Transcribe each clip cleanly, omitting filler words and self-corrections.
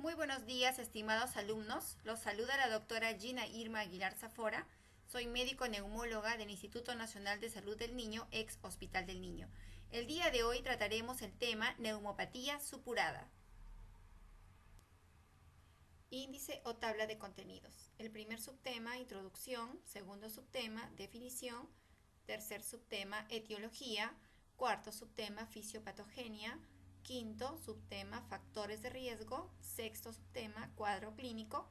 Muy buenos días, estimados alumnos. Los saluda la doctora Gina Irma Aguilar Zafora. Soy médico neumóloga del Instituto Nacional de Salud del Niño, ex Hospital del Niño. El día de hoy trataremos el tema neumopatía supurada. Índice o tabla de contenidos. El primer subtema, introducción. Segundo subtema, definición. Tercer subtema, etiología. Cuarto subtema, fisiopatogenia. Quinto subtema, factores de riesgo. Sexto subtema, cuadro clínico.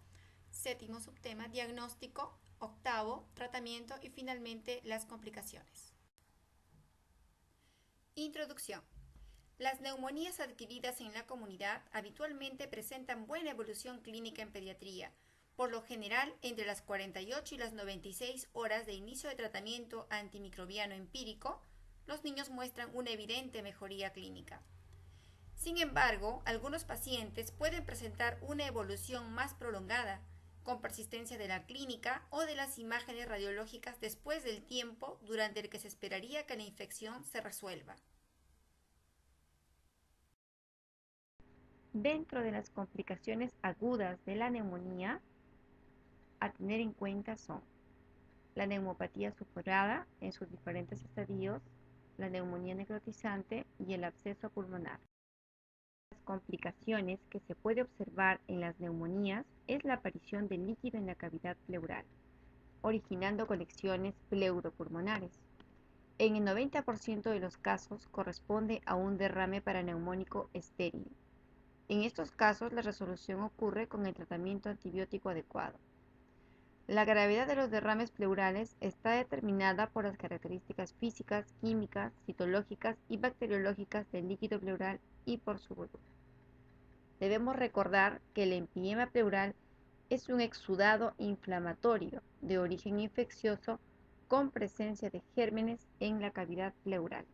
Séptimo subtema, diagnóstico. Octavo, tratamiento y finalmente las complicaciones. Introducción. Las neumonías adquiridas en la comunidad habitualmente presentan buena evolución clínica en pediatría, por lo general entre las 48 y las 96 horas de inicio de tratamiento antimicrobiano empírico, los niños muestran una evidente mejoría clínica. Sin embargo, algunos pacientes pueden presentar una evolución más prolongada, con persistencia de la clínica o de las imágenes radiológicas después del tiempo durante el que se esperaría que la infección se resuelva. Dentro de las complicaciones agudas de la neumonía, a tener en cuenta son la neumopatía supurada en sus diferentes estadios, la neumonía necrotizante y el absceso pulmonar. Las complicaciones que se puede observar en las neumonías es la aparición de líquido en la cavidad pleural, originando colecciones pleuropulmonares. En el 90% de los casos corresponde a un derrame paraneumónico estéril. En estos casos, la resolución ocurre con el tratamiento antibiótico adecuado. La gravedad de los derrames pleurales está determinada por las características físicas, químicas, citológicas y bacteriológicas del líquido pleural y por su volumen. Debemos recordar que el empiema pleural es un exudado inflamatorio de origen infeccioso con presencia de gérmenes en la cavidad pleural.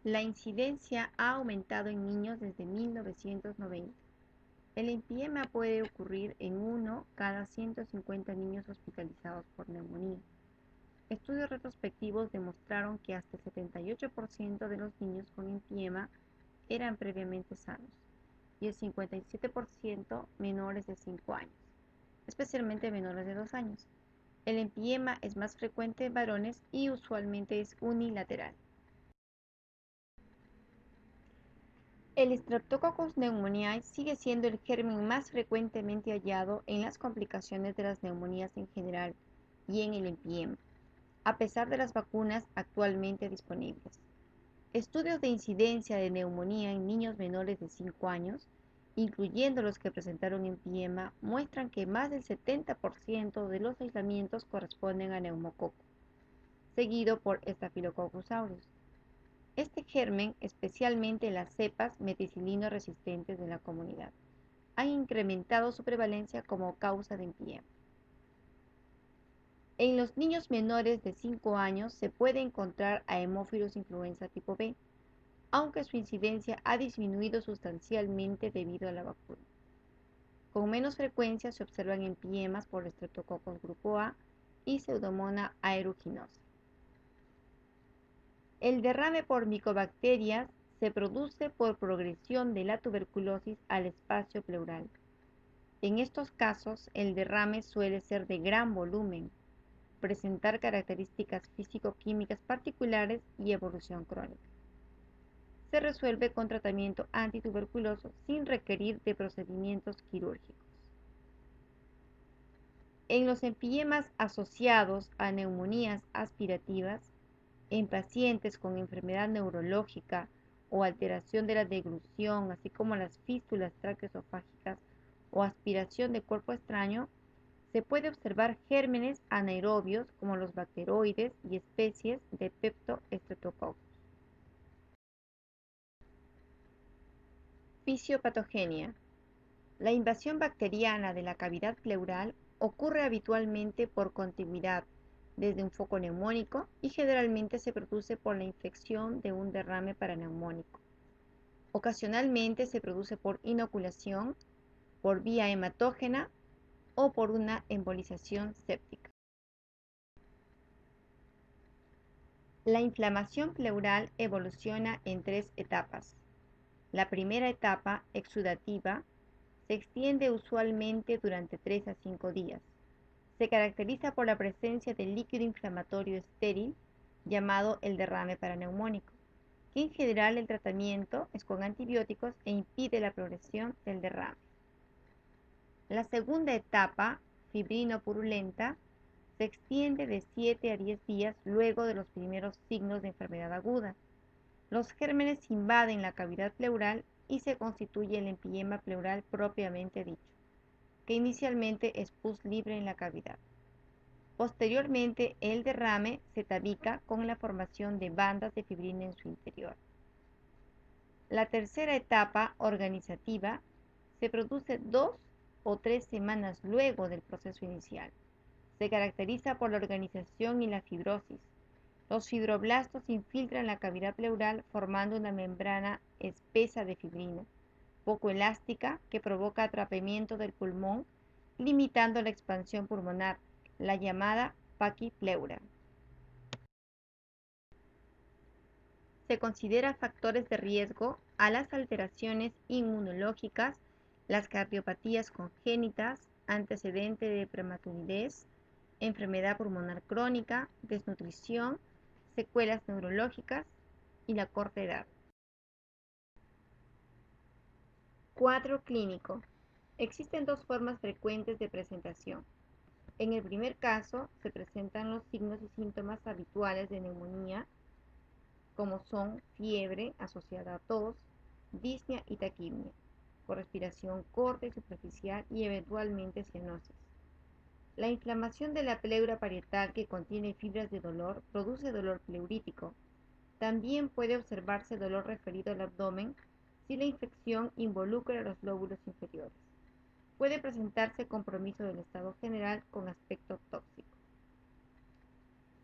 La incidencia ha aumentado en niños desde 1990. El empiema puede ocurrir en 1 cada 150 niños hospitalizados por neumonía. Estudios retrospectivos demostraron que hasta el 78% de los niños con empiema eran previamente sanos y el 57% menores de 5 años, especialmente menores de 2 años. El empiema es más frecuente en varones y usualmente es unilateral. El Streptococcus pneumoniae sigue siendo el germen más frecuentemente hallado en las complicaciones de las neumonías en general y en el empiema, a pesar de las vacunas actualmente disponibles. Estudios de incidencia de neumonía en niños menores de 5 años, incluyendo los que presentaron empiema, muestran que más del 70% de los aislamientos corresponden a neumococo, seguido por Staphylococcus aureus. Este germen, especialmente en las cepas meticilino resistentes de la comunidad, ha incrementado su prevalencia como causa de empiema. En los niños menores de 5 años se puede encontrar a Haemophilus influenza tipo B, aunque su incidencia ha disminuido sustancialmente debido a la vacuna. Con menos frecuencia se observan empiemas por Streptococcus grupo A y Pseudomonas aeruginosa. El derrame por micobacterias se produce por progresión de la tuberculosis al espacio pleural. En estos casos, el derrame suele ser de gran volumen, presentar características físico-químicas particulares y evolución crónica. Se resuelve con tratamiento antituberculoso sin requerir de procedimientos quirúrgicos. En los empiemas asociados a neumonías aspirativas, en pacientes con enfermedad neurológica o alteración de la deglución, así como las fístulas traqueosofágicas o aspiración de cuerpo extraño, se puede observar gérmenes anaerobios como los bacteroides y especies de Peptostreptococcus. Fisiopatogenia. La invasión bacteriana de la cavidad pleural ocurre habitualmente por contigüidad desde un foco neumónico y generalmente se produce por la infección de un derrame paraneumónico. Ocasionalmente se produce por inoculación, por vía hematógena o por una embolización séptica. La inflamación pleural evoluciona en tres etapas. La primera etapa, exudativa, se extiende usualmente durante 3 a 5 días. Se caracteriza por la presencia de líquido inflamatorio estéril llamado el derrame paraneumónico, que en general el tratamiento es con antibióticos e impide la progresión del derrame. La segunda etapa, fibrino-purulenta, se extiende de 7 a 10 días luego de los primeros signos de enfermedad aguda. Los gérmenes invaden la cavidad pleural y se constituye el empyema pleural propiamente dicho, que inicialmente es pus libre en la cavidad. Posteriormente, el derrame se tabica con la formación de bandas de fibrina en su interior. La tercera etapa, organizativa, se produce 2 o 3 semanas luego del proceso inicial. Se caracteriza por la organización y la fibrosis. Los fibroblastos infiltran la cavidad pleural formando una membrana espesa de fibrina, poco elástica, que provoca atrapamiento del pulmón, limitando la expansión pulmonar, la llamada paquipleura. Se considera factores de riesgo a las alteraciones inmunológicas, las cardiopatías congénitas, antecedente de prematuridad, enfermedad pulmonar crónica, desnutrición, secuelas neurológicas y la corta edad. Cuadro clínico. Existen dos formas frecuentes de presentación. En el primer caso, se presentan los signos y síntomas habituales de neumonía, como son fiebre asociada a tos, disnea y taquipnea, con respiración corta y superficial y eventualmente cianosis. La inflamación de la pleura parietal que contiene fibras de dolor produce dolor pleurítico. También puede observarse dolor referido al abdomen si la infección involucra los lóbulos inferiores. Puede presentarse compromiso del estado general con aspecto tóxico.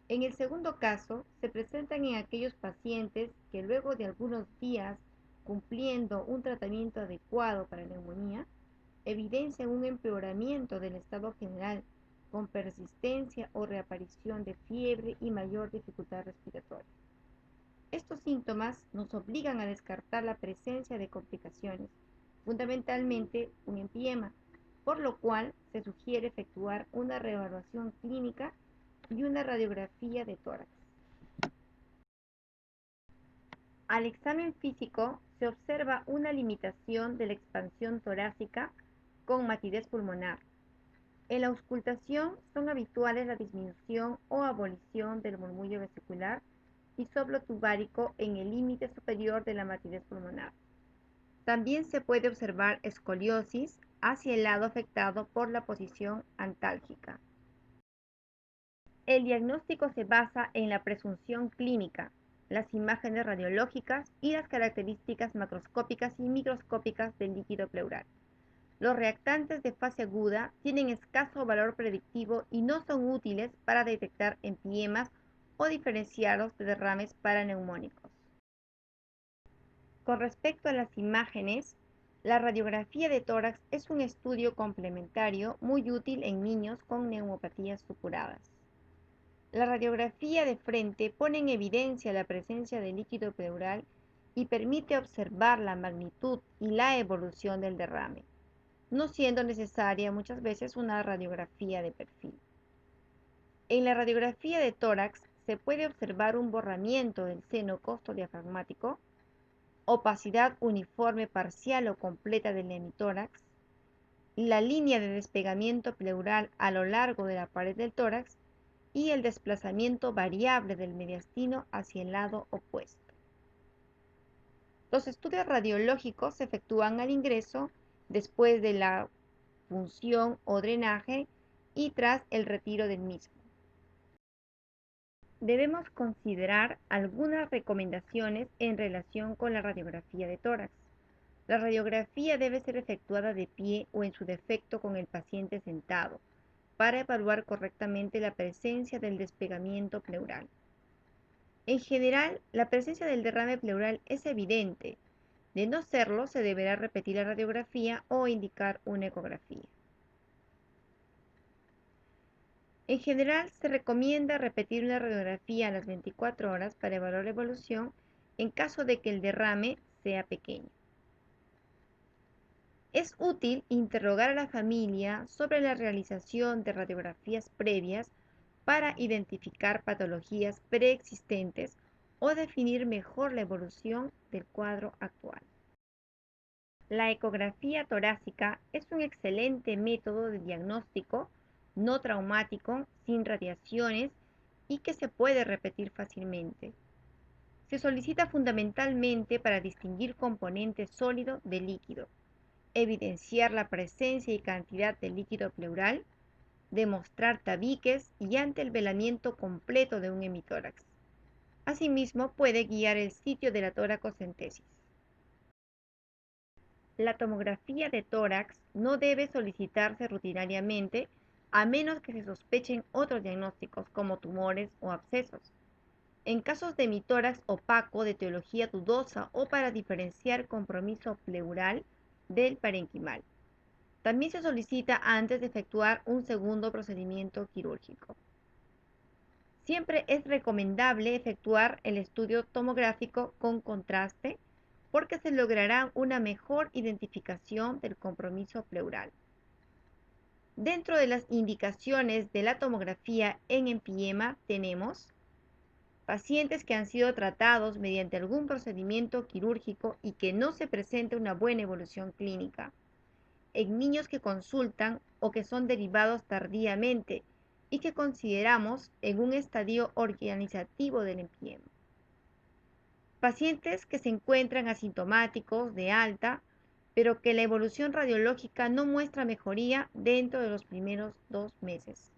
En el segundo caso, se presentan en aquellos pacientes que luego de algunos días cumpliendo un tratamiento adecuado para neumonía, evidencian un empeoramiento del estado general con persistencia o reaparición de fiebre y mayor dificultad respiratoria. Estos síntomas nos obligan a descartar la presencia de complicaciones, fundamentalmente un empiema, por lo cual se sugiere efectuar una reevaluación clínica y una radiografía de tórax. Al examen físico se observa una limitación de la expansión torácica con matidez pulmonar. En la auscultación son habituales la disminución o abolición del murmullo vesicular y soplo tubárico en el límite superior de la matidez pulmonar. También se puede observar escoliosis hacia el lado afectado por la posición antálgica. El diagnóstico se basa en la presunción clínica, las imágenes radiológicas y las características macroscópicas y microscópicas del líquido pleural. Los reactantes de fase aguda tienen escaso valor predictivo y no son útiles para detectar empiemas o diferenciarlos de derrames paraneumónicos. Con respecto a las imágenes, la radiografía de tórax es un estudio complementario muy útil en niños con neumopatías supuradas. La radiografía de frente pone en evidencia la presencia de líquido pleural y permite observar la magnitud y la evolución del derrame, no siendo necesaria muchas veces una radiografía de perfil. En la radiografía de tórax se puede observar un borramiento del seno costodiafragmático, opacidad uniforme parcial o completa del hemitórax, la línea de despegamiento pleural a lo largo de la pared del tórax y el desplazamiento variable del mediastino hacia el lado opuesto. Los estudios radiológicos se efectúan al ingreso, después de la punción o drenaje y tras el retiro del mismo. Debemos considerar algunas recomendaciones en relación con la radiografía de tórax. La radiografía debe ser efectuada de pie o en su defecto con el paciente sentado, para evaluar correctamente la presencia del despegamiento pleural. En general, la presencia del derrame pleural es evidente. De no serlo, se deberá repetir la radiografía o indicar una ecografía. En general, se recomienda repetir una radiografía a las 24 horas para evaluar la evolución en caso de que el derrame sea pequeño. Es útil interrogar a la familia sobre la realización de radiografías previas para identificar patologías preexistentes o definir mejor la evolución del cuadro actual. La ecografía torácica es un excelente método de diagnóstico no traumático, sin radiaciones y que se puede repetir fácilmente. Se solicita fundamentalmente para distinguir componentes sólido de líquido, evidenciar la presencia y cantidad de líquido pleural, demostrar tabiques y ante el velamiento completo de un hemitórax. Asimismo, puede guiar el sitio de la toracocentesis. La tomografía de tórax no debe solicitarse rutinariamente a menos que se sospechen otros diagnósticos como tumores o abscesos. En casos de hemitórax opaco de etiología dudosa o para diferenciar compromiso pleural del parenquimal. También se solicita antes de efectuar un segundo procedimiento quirúrgico. Siempre es recomendable efectuar el estudio tomográfico con contraste porque se logrará una mejor identificación del compromiso pleural. Dentro de las indicaciones de la tomografía en empiema tenemos pacientes que han sido tratados mediante algún procedimiento quirúrgico y que no se presenta una buena evolución clínica, en niños que consultan o que son derivados tardíamente y que consideramos en un estadio organizativo del empiema. Pacientes que se encuentran asintomáticos de alta, pero que la evolución radiológica no muestra mejoría dentro de los primeros 2 meses.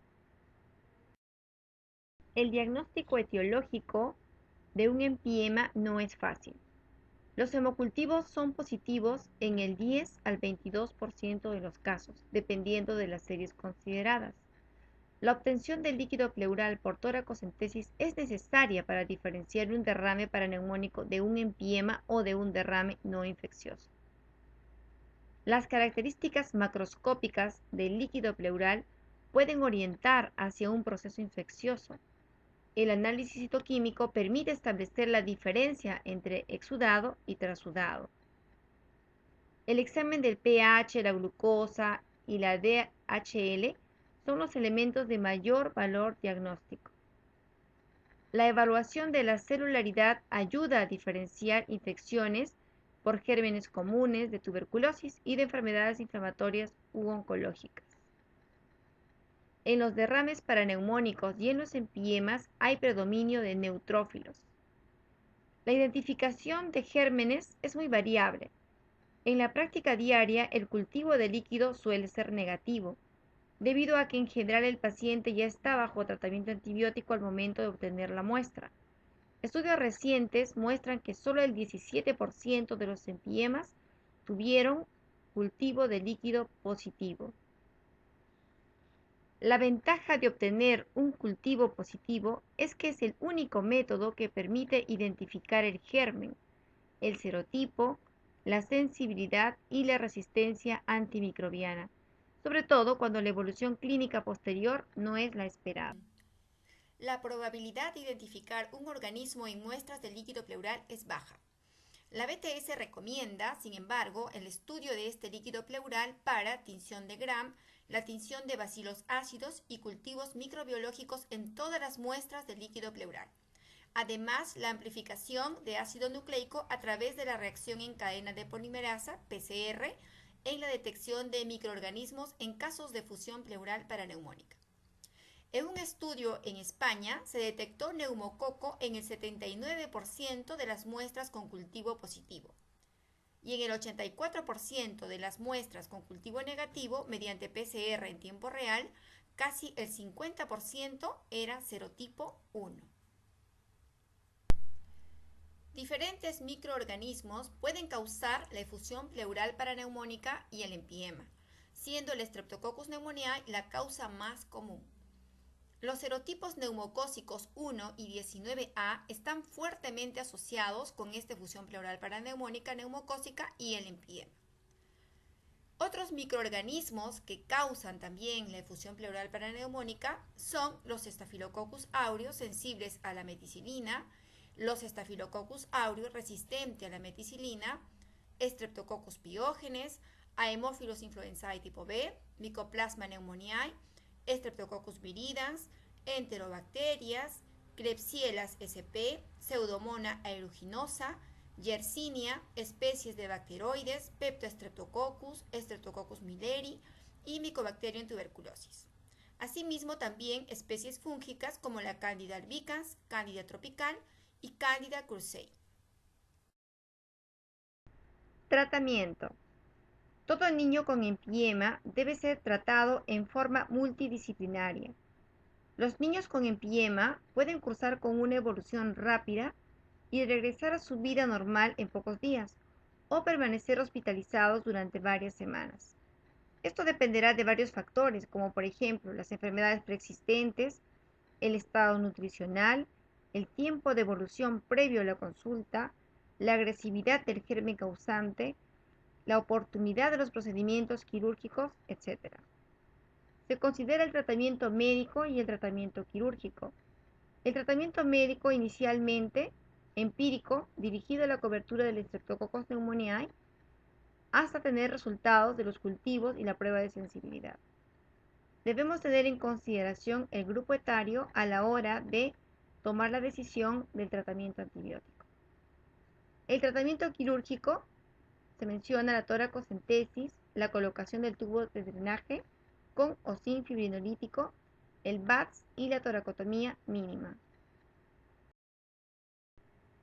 El diagnóstico etiológico de un empiema no es fácil. Los hemocultivos son positivos en el 10 al 22% de los casos, dependiendo de las series consideradas. La obtención del líquido pleural por toracocentesis es necesaria para diferenciar un derrame paraneumónico de un empiema o de un derrame no infeccioso. Las características macroscópicas del líquido pleural pueden orientar hacia un proceso infeccioso. El análisis citoquímico permite establecer la diferencia entre exudado y trasudado. El examen del pH, la glucosa y la DHL son los elementos de mayor valor diagnóstico. La evaluación de la celularidad ayuda a diferenciar infecciones por gérmenes comunes de tuberculosis y de enfermedades inflamatorias u oncológicas. En los derrames paraneumónicos y en los empiemas hay predominio de neutrófilos. La identificación de gérmenes es muy variable. En la práctica diaria, el cultivo de líquido suele ser negativo, debido a que en general el paciente ya está bajo tratamiento antibiótico al momento de obtener la muestra. Estudios recientes muestran que solo el 17% de los empiemas tuvieron cultivo de líquido positivo. La ventaja de obtener un cultivo positivo es que es el único método que permite identificar el germen, el serotipo, la sensibilidad y la resistencia antimicrobiana, sobre todo cuando la evolución clínica posterior no es la esperada. La probabilidad de identificar un organismo en muestras de líquido pleural es baja. La BTS recomienda, sin embargo, el estudio de este líquido pleural para tinción de Gram, la tinción de bacilos ácidos y cultivos microbiológicos en todas las muestras de líquido pleural. Además, la amplificación de ácido nucleico a través de la reacción en cadena de polimerasa, PCR, en la detección de microorganismos en casos de fusión pleural paraneumónica. En un estudio en España se detectó neumococo en el 79% de las muestras con cultivo positivo y en el 84% de las muestras con cultivo negativo mediante PCR en tiempo real, casi el 50% era serotipo 1. Diferentes microorganismos pueden causar la efusión pleural paraneumónica y el empiema, siendo el Streptococcus pneumoniae la causa más común. Los serotipos neumocócicos 1 y 19A están fuertemente asociados con esta efusión pleural paraneumónica neumocócica y el empiema. Otros microorganismos que causan también la efusión pleural paraneumónica son los Staphylococcus aureus sensibles a la meticilina, los Staphylococcus aureus resistentes a la meticilina, Streptococcus pyogenes, Haemophilus influenzae tipo B, Mycoplasma pneumoniae, Streptococcus viridans, Enterobacterias, Klebsiella sp, Pseudomonas aeruginosa, Yersinia, especies de bacteroides, Peptostreptococcus, Streptococcus milleri y Mycobacterium tuberculosis. Asimismo, también especies fúngicas como la Candida albicans, Candida tropical y Candida krusei. Tratamiento. Todo niño con empiema debe ser tratado en forma multidisciplinaria. Los niños con empiema pueden cursar con una evolución rápida y regresar a su vida normal en pocos días, o permanecer hospitalizados durante varias semanas. Esto dependerá de varios factores, como por ejemplo las enfermedades preexistentes, el estado nutricional, el tiempo de evolución previo a la consulta, la agresividad del germen causante, la oportunidad de los procedimientos quirúrgicos, etc. Se considera el tratamiento médico y el tratamiento quirúrgico. El tratamiento médico inicialmente empírico, dirigido a la cobertura del Streptococcus pneumoniae, hasta tener resultados de los cultivos y la prueba de sensibilidad. Debemos tener en consideración el grupo etario a la hora de tomar la decisión del tratamiento antibiótico. El tratamiento quirúrgico se menciona la toracocentesis, la colocación del tubo de drenaje con o sin fibrinolítico, el BATS y la toracotomía mínima.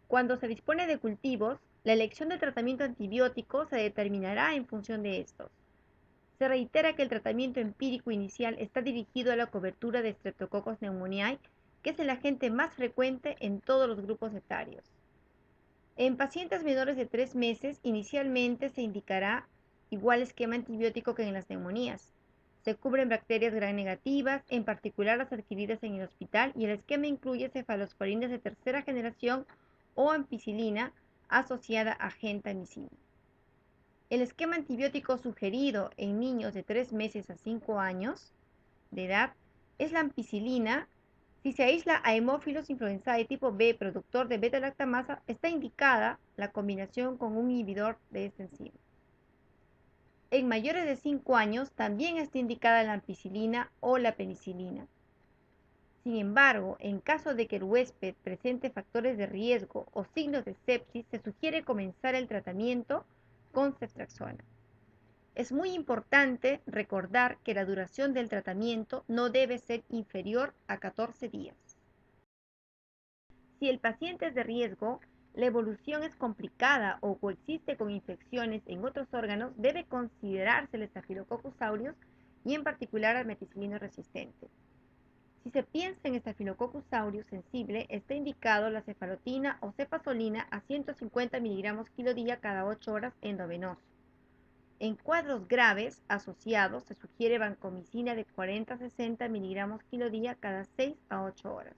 Cuando se dispone de cultivos, la elección del tratamiento antibiótico se determinará en función de estos. Se reitera que el tratamiento empírico inicial está dirigido a la cobertura de Streptococcus pneumoniae, que es el agente más frecuente en todos los grupos etarios. En pacientes menores de 3 meses, inicialmente se indicará igual esquema antibiótico que en las neumonías. Se cubren bacterias gram negativas, en particular las adquiridas en el hospital, y el esquema incluye cefalosporinas de tercera generación o ampicilina asociada a gentamicina. El esquema antibiótico sugerido en niños de 3 meses a 5 años de edad es la ampicilina. Si se aísla a Haemophilus influenzae tipo B, productor de beta-lactamasa, está indicada la combinación con un inhibidor de esta enzima. En mayores de 5 años también está indicada la ampicilina o la penicilina. Sin embargo, en caso de que el huésped presente factores de riesgo o signos de sepsis, se sugiere comenzar el tratamiento con ceftriaxona. Es muy importante recordar que la duración del tratamiento no debe ser inferior a 14 días. Si el paciente es de riesgo, la evolución es complicada o coexiste con infecciones en otros órganos, debe considerarse el Staphylococcus aureus y en particular al meticilino resistente. Si se piensa en Staphylococcus aureus sensible, está indicado la cefalotina o cefazolina a 150 mg kilo día cada 8 horas endovenoso. En cuadros graves asociados se sugiere vancomicina de 40 a 60 mg kilo día cada 6 a 8 horas.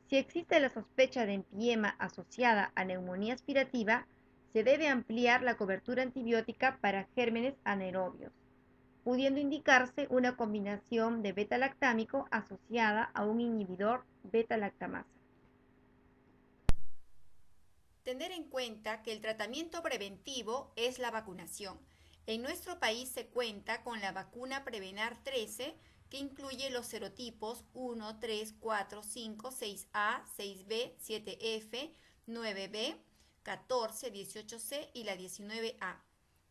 Si existe la sospecha de empiema asociada a neumonía aspirativa, se debe ampliar la cobertura antibiótica para gérmenes anaerobios, pudiendo indicarse una combinación de beta-lactámico asociada a un inhibidor beta-lactamasa. Tener en cuenta que el tratamiento preventivo es la vacunación. En nuestro país se cuenta con la vacuna Prevenar 13, que incluye los serotipos 1, 3, 4, 5, 6A, 6B, 7F, 9B, 14, 18C y la 19A,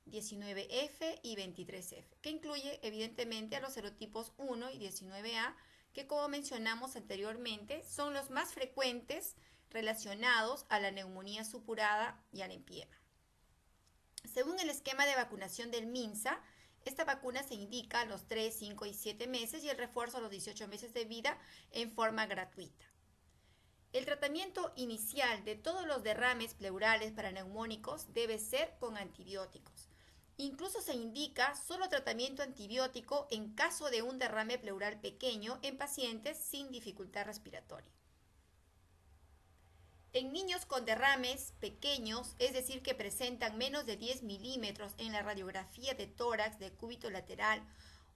19F y 23F, que incluye evidentemente a los serotipos 1 y 19A, que como mencionamos anteriormente son los más frecuentes relacionados a la neumonía supurada y al empiema. Según el esquema de vacunación del MINSA, esta vacuna se indica a los 3, 5 y 7 meses y el refuerzo a los 18 meses de vida en forma gratuita. El tratamiento inicial de todos los derrames pleurales paraneumónicos debe ser con antibióticos. Incluso se indica solo tratamiento antibiótico en caso de un derrame pleural pequeño en pacientes sin dificultad respiratoria. En niños con derrames pequeños, es decir, que presentan menos de 10 milímetros en la radiografía de tórax de cúbito lateral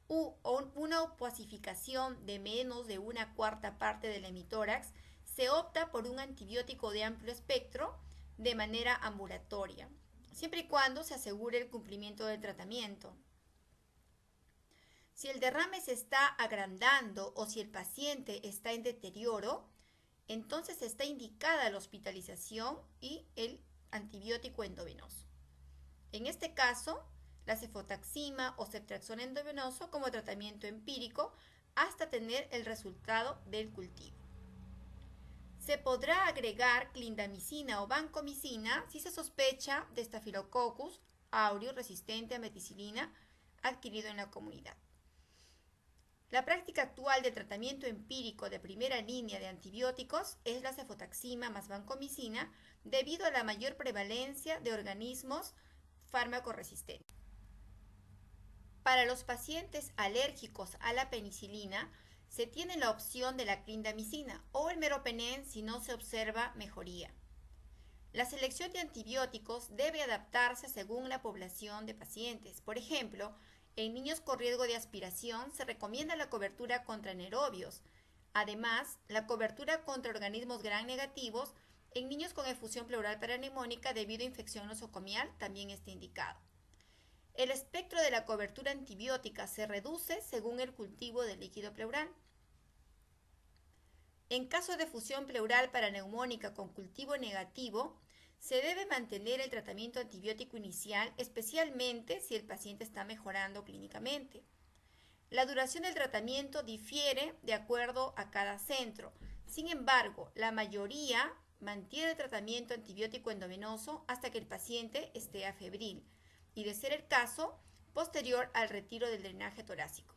u una opacificación de menos de una cuarta parte del hemitórax, se opta por un antibiótico de amplio espectro de manera ambulatoria, siempre y cuando se asegure el cumplimiento del tratamiento. Si el derrame se está agrandando o si el paciente está en deterioro, entonces está indicada la hospitalización y el antibiótico endovenoso. En este caso, la cefotaxima o ceftriaxona endovenoso como tratamiento empírico hasta tener el resultado del cultivo. Se podrá agregar clindamicina o vancomicina si se sospecha de Staphylococcus aureus resistente a meticilina adquirido en la comunidad. La práctica actual de tratamiento empírico de primera línea de antibióticos es la cefotaxima más vancomicina debido a la mayor prevalencia de organismos fármaco-resistentes. Para los pacientes alérgicos a la penicilina, se tiene la opción de la clindamicina o el meropenem si no se observa mejoría. La selección de antibióticos debe adaptarse según la población de pacientes. Por ejemplo, en niños con riesgo de aspiración se recomienda la cobertura contra anaerobios. Además, la cobertura contra organismos gram negativos en niños con efusión pleural paraneumónica debido a infección nosocomial también está indicado. El espectro de la cobertura antibiótica se reduce según el cultivo del líquido pleural. En caso de efusión pleural paraneumónica con cultivo negativo, se debe mantener el tratamiento antibiótico inicial, especialmente si el paciente está mejorando clínicamente. La duración del tratamiento difiere de acuerdo a cada centro. Sin embargo, la mayoría mantiene el tratamiento antibiótico endovenoso hasta que el paciente esté afebril y, de ser el caso, posterior al retiro del drenaje torácico.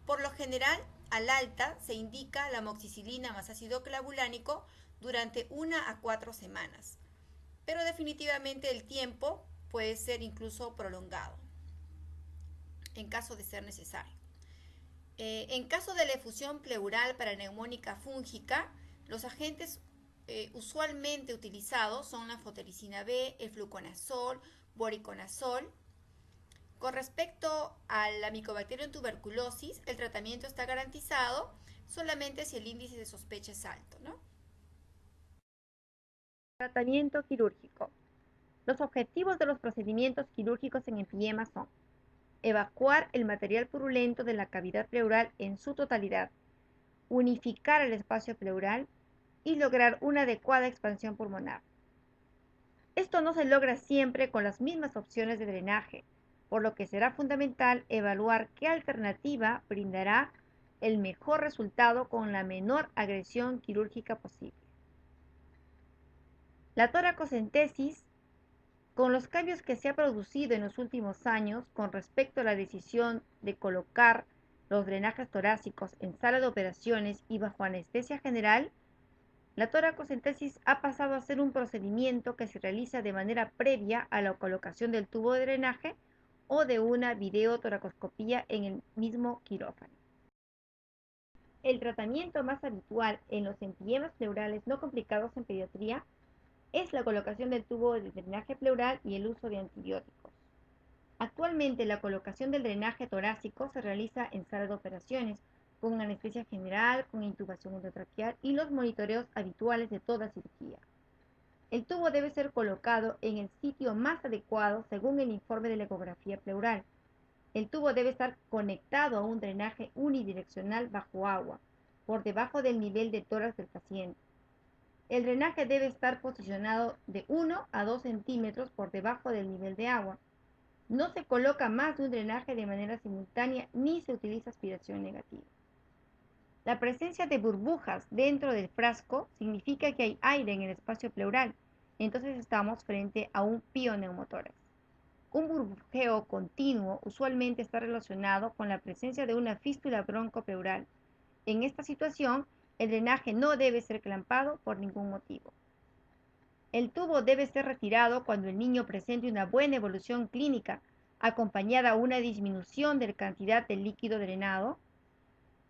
Por lo general, al alta se indica la amoxicilina más ácido clavulánico durante 1 a 4 semanas, pero definitivamente el tiempo puede ser incluso prolongado en caso de ser necesario. En caso de la efusión pleural paraneumónica fúngica, los agentes usualmente utilizados son la fotericina B, el fluconazol, voriconazol. Con respecto a la Mycobacterium tuberculosis, el tratamiento está garantizado solamente si el índice de sospecha es alto, ¿no? Tratamiento quirúrgico. Los objetivos de los procedimientos quirúrgicos en enfisema son evacuar el material purulento de la cavidad pleural en su totalidad, unificar el espacio pleural y lograr una adecuada expansión pulmonar. Esto no se logra siempre con las mismas opciones de drenaje, por lo que será fundamental evaluar qué alternativa brindará el mejor resultado con la menor agresión quirúrgica posible. La toracocentesis, con los cambios que se ha producido en los últimos años con respecto a la decisión de colocar los drenajes torácicos en sala de operaciones y bajo anestesia general, la toracocentesis ha pasado a ser un procedimiento que se realiza de manera previa a la colocación del tubo de drenaje o de una videotoracoscopía en el mismo quirófano. El tratamiento más habitual en los emfiemas pleurales no complicados en pediatría es la colocación del tubo de drenaje pleural y el uso de antibióticos. Actualmente la colocación del drenaje torácico se realiza en sala de operaciones, con anestesia general, con intubación endotraqueal y los monitoreos habituales de toda cirugía. El tubo debe ser colocado en el sitio más adecuado según el informe de la ecografía pleural. El tubo debe estar conectado a un drenaje unidireccional bajo agua, por debajo del nivel de tórax del paciente. El drenaje debe estar posicionado de 1 a 2 centímetros por debajo del nivel de agua. No se coloca más de un drenaje de manera simultánea ni se utiliza aspiración negativa. La presencia de burbujas dentro del frasco significa que hay aire en el espacio pleural, entonces estamos frente a un pioneumotórax. Un burbujeo continuo usualmente está relacionado con la presencia de una fístula broncopleural. En esta situación, el drenaje no debe ser clampado por ningún motivo. El tubo debe ser retirado cuando el niño presente una buena evolución clínica, acompañada de una disminución de la cantidad de líquido drenado.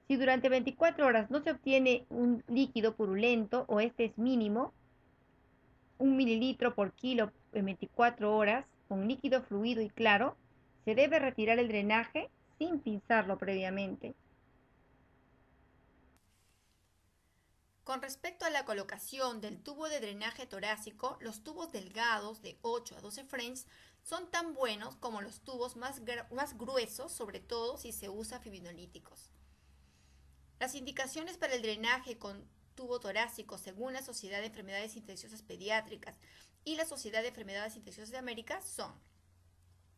Si durante 24 horas no se obtiene un líquido purulento o este es mínimo, 1 mililitro por kilo en 24 horas, con líquido fluido y claro, se debe retirar el drenaje sin pinzarlo previamente. Con respecto a la colocación del tubo de drenaje torácico, los tubos delgados de 8 a 12 frames son tan buenos como los tubos más gruesos, sobre todo si se usa fibrinolíticos. Las indicaciones para el drenaje con tubo torácico según la Sociedad de Enfermedades Infecciosas Pediátricas y la Sociedad de Enfermedades Infecciosas de América son: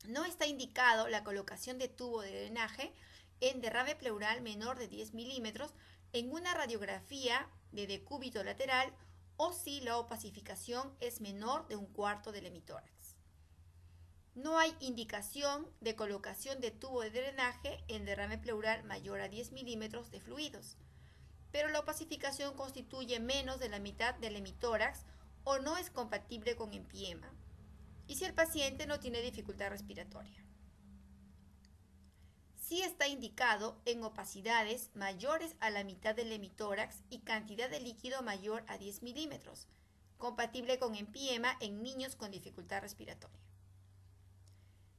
no está indicado la colocación de tubo de drenaje en derrame pleural menor de 10 milímetros en una radiografía de decúbito lateral o si la opacificación es menor de 1/4 del hemitórax. No hay indicación de colocación de tubo de drenaje en derrame pleural mayor a 10 milímetros de fluidos, pero la opacificación constituye menos de la mitad del hemitórax o no es compatible con empiema, y si el paciente no tiene dificultad respiratoria. Sí está indicado en opacidades mayores a la mitad del hemitórax y cantidad de líquido mayor a 10 milímetros, compatible con empiema en niños con dificultad respiratoria.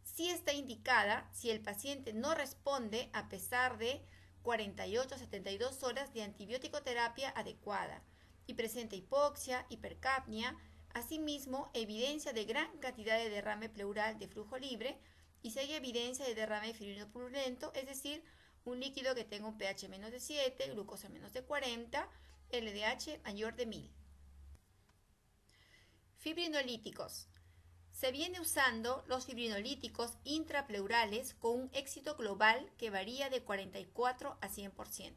Sí está indicada si el paciente no responde a pesar de 48 a 72 horas de antibiótico terapia adecuada y presenta hipoxia, hipercapnia, asimismo evidencia de gran cantidad de derrame pleural de flujo libre y si hay evidencia de derrame fibrino purulento, es decir, un líquido que tenga un pH menos de 7, glucosa menos de 40, LDH mayor de 1000. Fibrinolíticos. Se viene usando los fibrinolíticos intrapleurales con un éxito global que varía de 44 a 100%.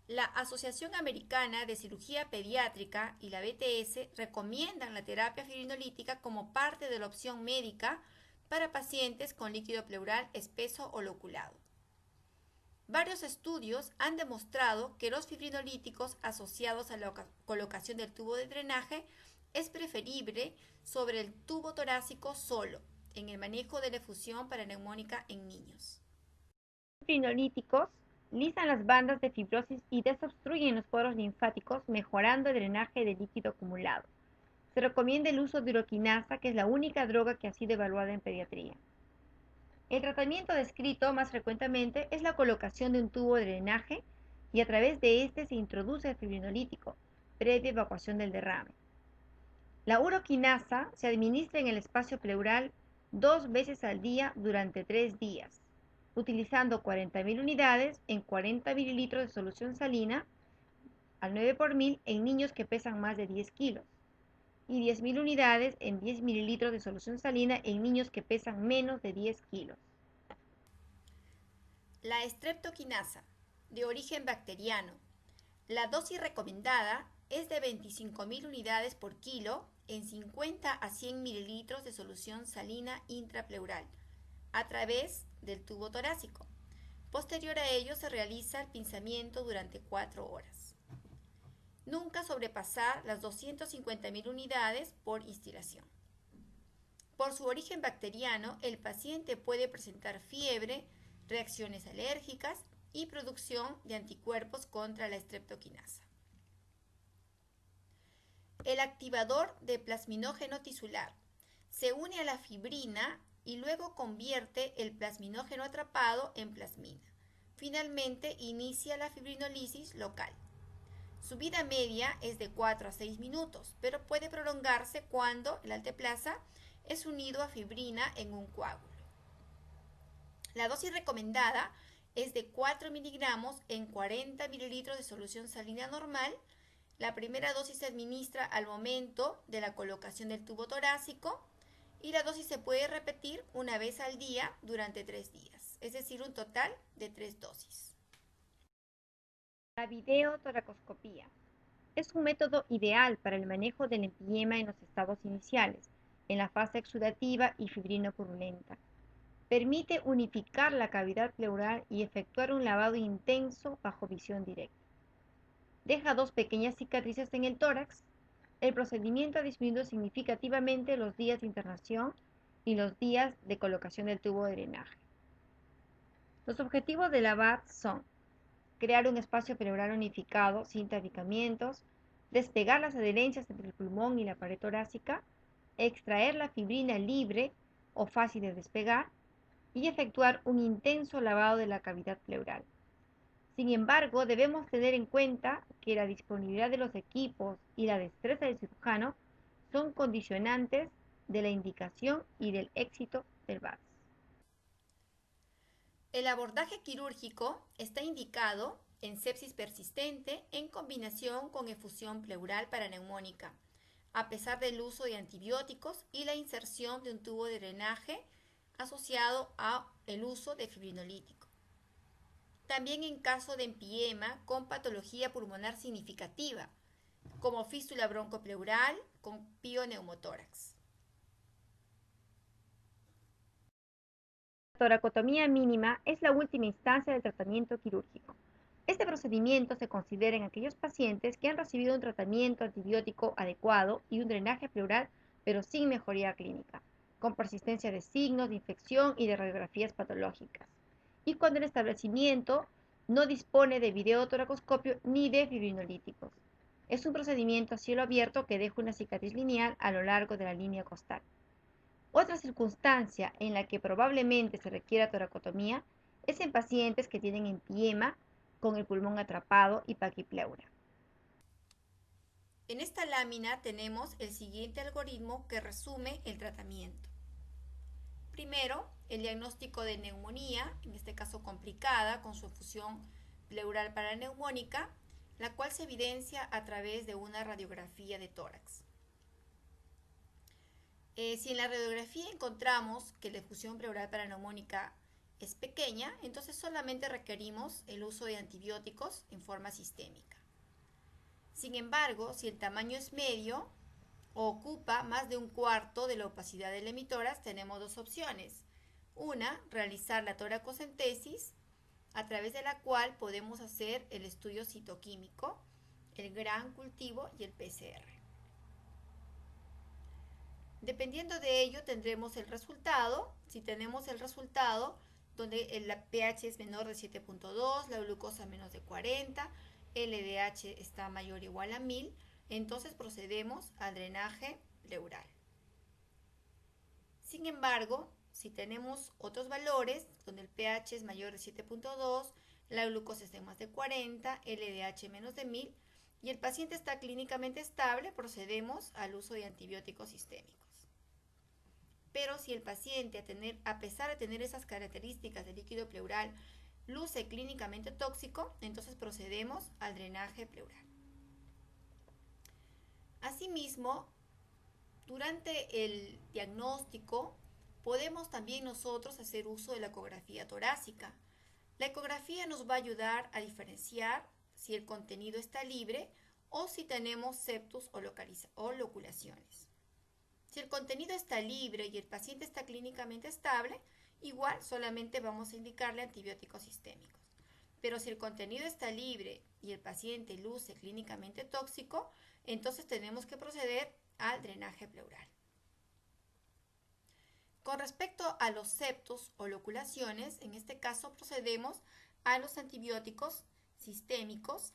La Asociación Americana de Cirugía Pediátrica y la BTS recomiendan la terapia fibrinolítica como parte de la opción médica para pacientes con líquido pleural espeso o loculado. Varios estudios han demostrado que los fibrinolíticos asociados a la colocación del tubo de drenaje es preferible sobre el tubo torácico solo en el manejo de la efusión paraneumónica en niños. Los fibrinolíticos lisan las bandas de fibrosis y desobstruyen los poros linfáticos, mejorando el drenaje de líquido acumulado. Se recomienda el uso de uroquinasa, que es la única droga que ha sido evaluada en pediatría. El tratamiento descrito más frecuentemente es la colocación de un tubo de drenaje y a través de este se introduce el fibrinolítico, previa evacuación del derrame. La uroquinasa se administra en el espacio pleural 2 veces al día durante 3 días, utilizando 40.000 unidades en 40 mililitros de solución salina al 9 por 1000 en niños que pesan más de 10 kilos y 10.000 unidades en 10 mililitros de solución salina en niños que pesan menos de 10 kilos. La streptoquinasa, de origen bacteriano. La dosis recomendada es de 25.000 unidades por kilo en 50 a 100 mililitros de solución salina intrapleural a través del tubo torácico. Posterior a ello se realiza el pinzamiento durante 4 horas. Nunca sobrepasar las 250.000 unidades por instilación. Por su origen bacteriano, el paciente puede presentar fiebre, reacciones alérgicas y producción de anticuerpos contra la streptoquinasa. El activador de plasminógeno tisular se une a la fibrina y luego convierte el plasminógeno atrapado en plasmina. Finalmente inicia la fibrinolisis local. Su vida media es de 4 a 6 minutos, pero puede prolongarse cuando el alteplasa es unido a fibrina en un coágulo. La dosis recomendada es de 4 miligramos en 40 mililitros de solución salina normal. La primera dosis se administra al momento de la colocación del tubo torácico y la dosis se puede repetir una vez al día durante 3 días, es decir, un total de 3 dosis. La videotoracoscopía es un método ideal para el manejo del empiema en los estados iniciales, en la fase exudativa y fibrino-purulenta. Permite unificar la cavidad pleural y efectuar un lavado intenso bajo visión directa. Deja 2 pequeñas cicatrices en el tórax. El procedimiento ha disminuido significativamente los días de internación y los días de colocación del tubo de drenaje. Los objetivos de la VAD son crear un espacio pleural unificado sin tabicamientos, despegar las adherencias entre el pulmón y la pared torácica, extraer la fibrina libre o fácil de despegar y efectuar un intenso lavado de la cavidad pleural. Sin embargo, debemos tener en cuenta que la disponibilidad de los equipos y la destreza del cirujano son condicionantes de la indicación y del éxito del VATS. El abordaje quirúrgico está indicado en sepsis persistente en combinación con efusión pleural paraneumónica, a pesar del uso de antibióticos y la inserción de un tubo de drenaje asociado al uso de fibrinolítico. También en caso de empiema con patología pulmonar significativa, como fístula broncopleural con pioneumotórax. La toracotomía mínima es la última instancia del tratamiento quirúrgico. Este procedimiento se considera en aquellos pacientes que han recibido un tratamiento antibiótico adecuado y un drenaje pleural, pero sin mejoría clínica, con persistencia de signos de infección y de radiografías patológicas, y cuando el establecimiento no dispone de videotoracoscopio ni de fibrinolíticos. Es un procedimiento a cielo abierto que deja una cicatriz lineal a lo largo de la línea costal. Otra circunstancia en la que probablemente se requiera toracotomía es en pacientes que tienen empiema con el pulmón atrapado y paquipleura. En esta lámina tenemos el siguiente algoritmo que resume el tratamiento. Primero, el diagnóstico de neumonía, en este caso complicada, con su efusión pleural paraneumónica, la cual se evidencia a través de una radiografía de tórax. Si en la radiografía encontramos que la efusión pleural paraneumónica es pequeña, entonces solamente requerimos el uso de antibióticos en forma sistémica. Sin embargo, si el tamaño es medio o ocupa más de un cuarto de la opacidad del hemitórax, tenemos dos opciones. Una, realizar la toracocentesis, a través de la cual podemos hacer el estudio citoquímico, el gran cultivo y el PCR. Dependiendo de ello tendremos el resultado. Si tenemos el resultado donde el pH es menor de 7.2, la glucosa menos de 40, LDH está mayor o igual a 1000, entonces procedemos al drenaje pleural. Sin embargo, si tenemos otros valores donde el pH es mayor de 7.2, la glucosa está en más de 40, LDH menos de 1000 y el paciente está clínicamente estable, procedemos al uso de antibióticos sistémicos. Pero si el paciente, a pesar de tener esas características del líquido pleural, luce clínicamente tóxico, entonces procedemos al drenaje pleural. Asimismo, durante el diagnóstico podemos también nosotros hacer uso de la ecografía torácica. La ecografía nos va a ayudar a diferenciar si el contenido está libre o si tenemos septus o loculaciones. Si el contenido está libre y el paciente está clínicamente estable, igual solamente vamos a indicarle antibióticos sistémicos. Pero si el contenido está libre y el paciente luce clínicamente tóxico, entonces tenemos que proceder al drenaje pleural. Con respecto a los septos o loculaciones, en este caso procedemos a los antibióticos sistémicos,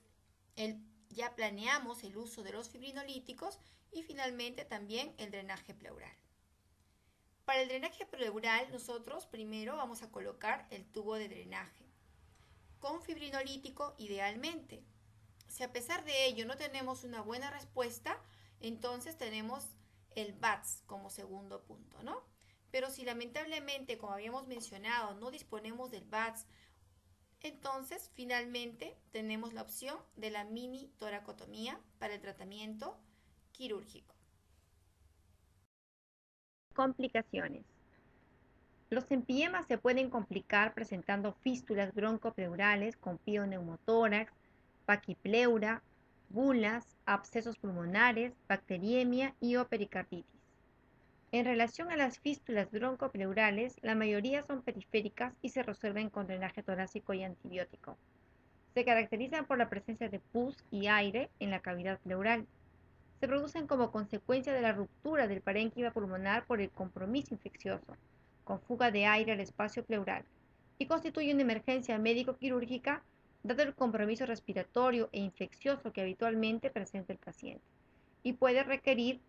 ya planeamos el uso de los fibrinolíticos y finalmente también el drenaje pleural. Para el drenaje pleural nosotros primero vamos a colocar el tubo de drenaje con fibrinolítico idealmente. Si a pesar de ello no tenemos una buena respuesta, entonces tenemos el VATS como segundo punto, ¿no? Pero si lamentablemente, como habíamos mencionado, no disponemos del VATS, entonces finalmente tenemos la opción de la mini toracotomía para el tratamiento quirúrgico. Complicaciones. Los empiemas se pueden complicar presentando fístulas broncopleurales con pioneumotórax, paquipleura, bulas, abscesos pulmonares, bacteriemia y o pericarditis. En relación a las fístulas broncopleurales, la mayoría son periféricas y se resuelven con drenaje torácico y antibiótico. Se caracterizan por la presencia de pus y aire en la cavidad pleural. Se producen como consecuencia de la ruptura del parénquima pulmonar por el compromiso infeccioso, con fuga de aire al espacio pleural, y constituye una emergencia médico-quirúrgica dado el compromiso respiratorio e infeccioso que habitualmente presenta el paciente, y puede requerir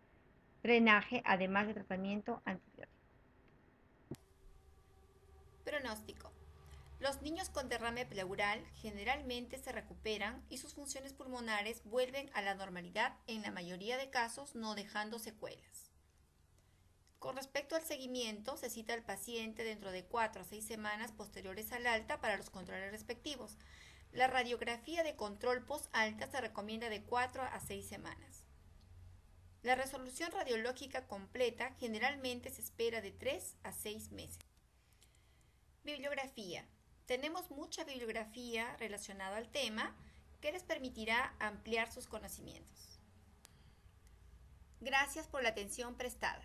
drenaje además de tratamiento antibiótico. Pronóstico. Los niños con derrame pleural generalmente se recuperan y sus funciones pulmonares vuelven a la normalidad en la mayoría de casos, no dejando secuelas. Con respecto al seguimiento, se cita al paciente dentro de 4 a 6 semanas posteriores al alta para los controles respectivos. La radiografía de control post-alta se recomienda de 4 a 6 semanas. La resolución radiológica completa generalmente se espera de 3 a 6 meses. Bibliografía. Tenemos mucha bibliografía relacionada al tema que les permitirá ampliar sus conocimientos. Gracias por la atención prestada.